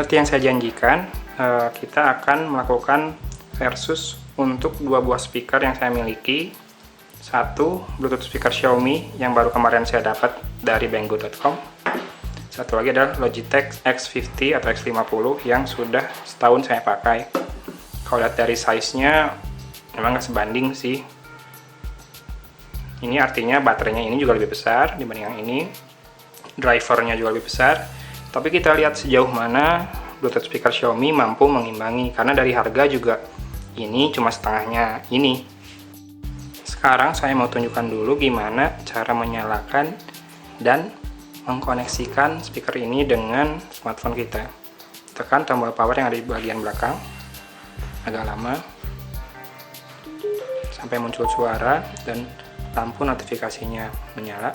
Seperti yang saya janjikan, kita akan melakukan versus untuk dua buah speaker yang saya miliki. Satu, Bluetooth speaker Xiaomi yang baru kemarin saya dapat dari banggood.com. Satu lagi adalah Logitech X50 atau X50 yang sudah setahun saya pakai. Kalau lihat dari size-nya, memang nggak sebanding sih. Ini artinya baterainya ini juga lebih besar dibanding yang ini. Drivernya juga lebih besar. Tapi kita lihat sejauh mana Bluetooth speaker Xiaomi mampu mengimbangi. Karena dari harga juga ini cuma setengahnya ini. Sekarang saya mau tunjukkan dulu gimana cara menyalakan dan mengkoneksikan speaker ini dengan smartphone kita. Tekan tombol power yang ada di bagian belakang. Agak lama sampai muncul suara dan lampu notifikasinya menyala.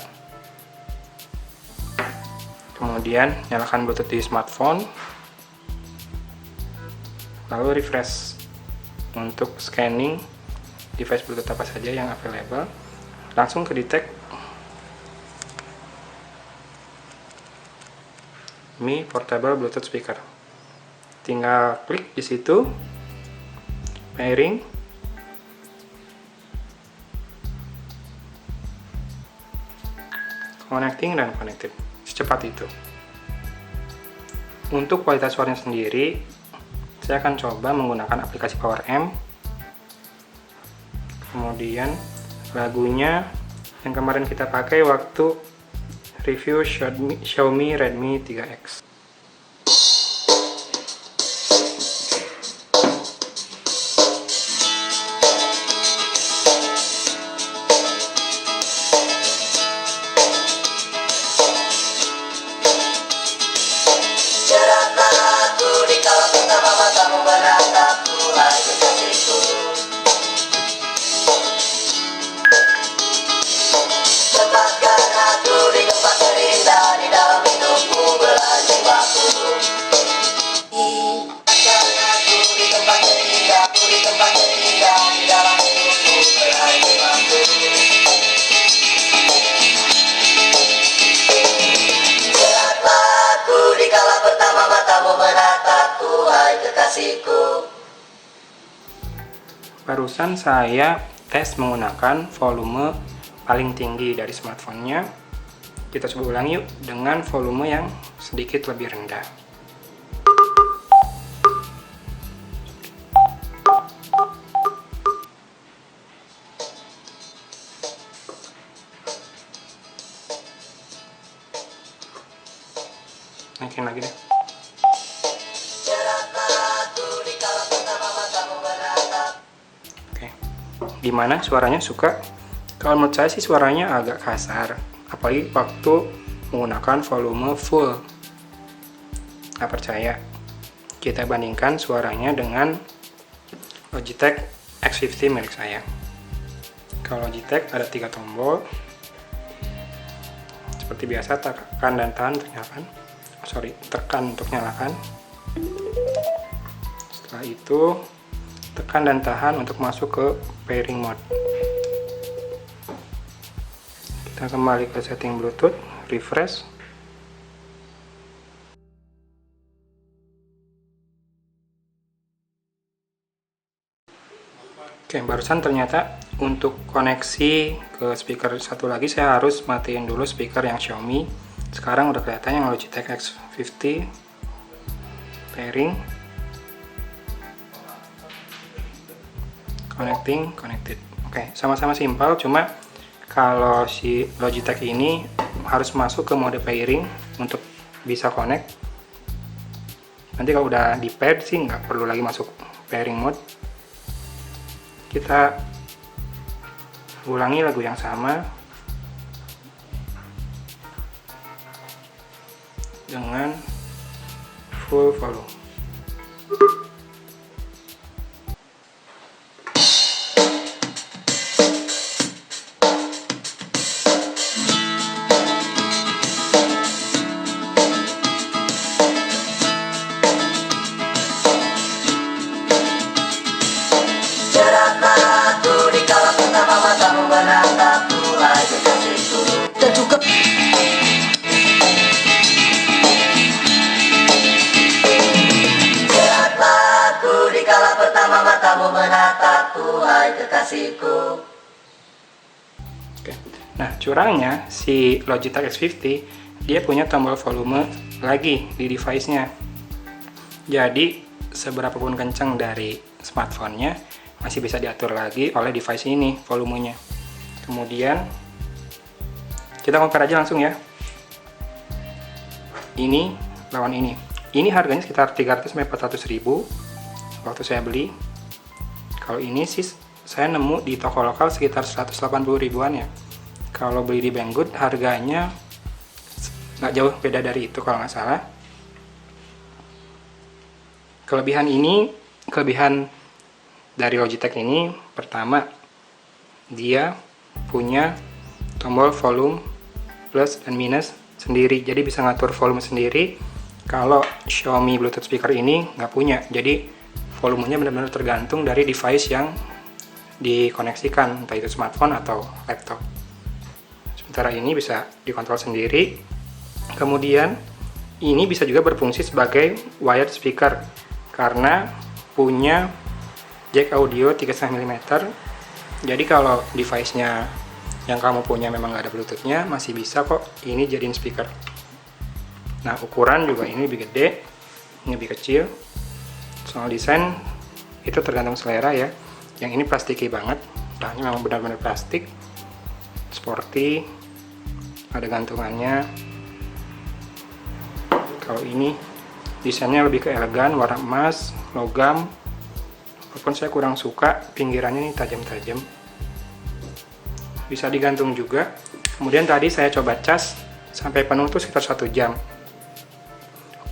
Kemudian nyalakan Bluetooth di smartphone, lalu refresh untuk scanning device Bluetooth apa saja yang available. Langsung ke detect Mi Portable Bluetooth Speaker. Tinggal klik di situ, pairing, connecting, dan connected. Secepat itu. Untuk kualitas suaranya sendiri, saya akan coba menggunakan aplikasi PowerAmp. Kemudian lagunya yang kemarin kita pakai waktu review Xiaomi Redmi 3X. Barusan saya tes menggunakan volume paling tinggi dari smartphone-nya. Kita coba ulangi yuk dengan volume yang sedikit lebih rendah. Naikin lagi deh. Gimana suaranya, suka? Kalau menurut saya sih suaranya agak kasar, apalagi waktu menggunakan volume full. Nggak percaya? Kita bandingkan suaranya dengan Logitech X50 milik saya. Kalau Logitech ada 3 tombol. Seperti biasa, tekan dan tahan untuk nyalakan. Tekan untuk nyalakan. Setelah itu tekan dan tahan untuk masuk ke pairing mode. Kita kembali ke setting Bluetooth, refresh. Oke, barusan ternyata untuk koneksi ke speaker satu lagi saya harus matiin dulu speaker yang Xiaomi. Sekarang udah kelihatan yang Logitech X50 pairing. Connected. Oke, sama-sama simpel, cuma kalau si Logitech ini harus masuk ke mode pairing untuk bisa connect. Nanti kalau udah di pair sih nggak perlu lagi masuk pairing mode. Kita ulangi lagu yang sama dengan full volume. kekasihku. Oke. Nah, curangnya si Logitech X50 dia punya tombol volume lagi di device-nya. Jadi seberapapun kencang dari smartphone-nya masih bisa diatur lagi oleh device ini volumenya. Kemudian kita compare aja langsung ya. Ini lawan ini. Ini harganya sekitar 300-400 ribu waktu saya beli. Kalau ini sih saya nemu di toko lokal sekitar 180 ribuan ya. Kalau beli di Banggood harganya nggak jauh beda dari itu kalau nggak salah. Kelebihan dari Logitech ini, pertama dia punya tombol volume plus dan minus sendiri, jadi bisa ngatur volume sendiri. Kalau Xiaomi Bluetooth speaker ini nggak punya, jadi volumenya benar-benar tergantung dari device yang dikoneksikan, entah itu smartphone atau laptop. Sementara ini bisa dikontrol sendiri. Kemudian ini bisa juga berfungsi sebagai wired speaker karena punya jack audio 3,5 mm. Jadi kalau device-nya yang kamu punya memang nggak ada Bluetooth-nya, masih bisa kok ini jadiin speaker. Nah, ukuran juga ini lebih gede, ini lebih kecil. Soal desain itu tergantung selera ya. Yang ini plastiki banget, bahannya memang benar-benar plastik, sporty, ada gantungannya. Kalau ini desainnya lebih ke elegan, warna emas, logam. Walaupun saya kurang suka pinggirannya ini tajam-tajam. Bisa digantung juga. Kemudian tadi saya coba cas sampai penuh tuh sekitar 1 jam.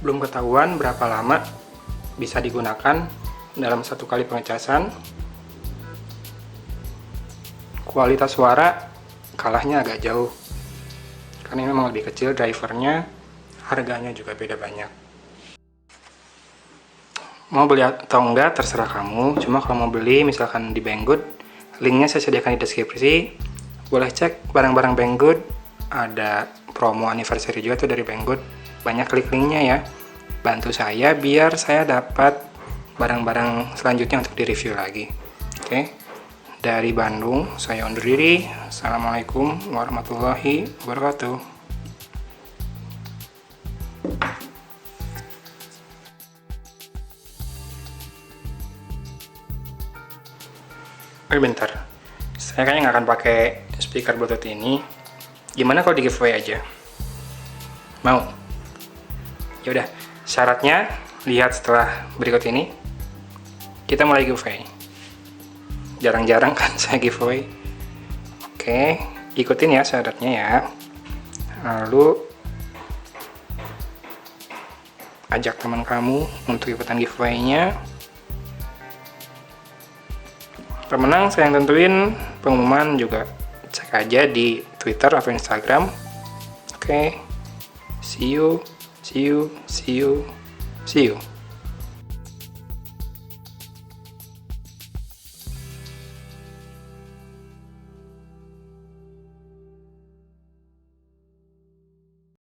Belum ketahuan berapa lama bisa digunakan dalam 1 kali pengecasan. Kualitas suara kalahnya agak jauh karena ini memang lebih kecil drivernya, harganya juga beda banyak. Mau beli atau enggak terserah kamu, cuma kalau mau beli misalkan di Banggood, linknya saya sediakan di deskripsi. Boleh cek barang-barang Banggood, ada promo anniversary juga tuh dari Banggood. Banyak klik linknya ya, bantu saya biar saya dapat barang-barang selanjutnya untuk direview lagi. Oke, dari Bandung saya undur diri. Assalamualaikum warahmatullahi wabarakatuh. Bentar, saya kayaknya nggak akan pakai speaker Bluetooth ini. Gimana kalau di giveaway aja? Mau? Yaudah, syaratnya lihat setelah berikut ini. Kita mulai giveaway. Jarang-jarang kan saya giveaway. Oke, ikutin ya syaratnya ya. Lalu ajak teman kamu untuk ikutan giveaway-nya. Pemenang saya yang tentuin, pengumuman juga cek aja di Twitter atau Instagram. Oke, see you.